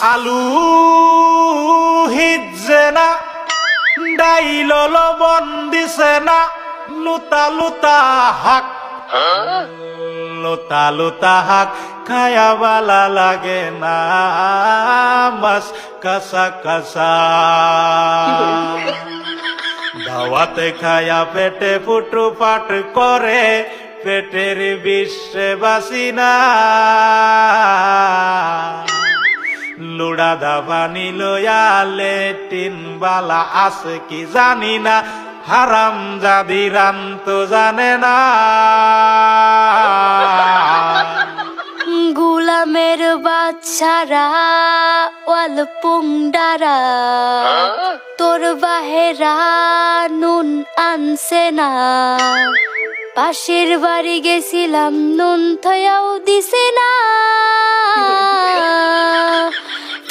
আলু হিজে না ডাইল লবণ দিছে না লুতা লুতা হাক লুতা লুতা হাক খায়া বালা লাগে না মাছ কাঁচা কাঁচা দাওয়াতে খায়া পেটে ফুটু পাট করে পেটের বিশ্বে বাসি না লুড়া দাবানি লয়া লেটিন বালা আছে কি জানি না হারাম জাদি রান তো জানে না গুলামের বাচ্চারা ওয়াল পুংডারা তোর বাহেরা নুন আনছে না পাশের বাড়ি গেছিলাম নুন থয়াও দিছে না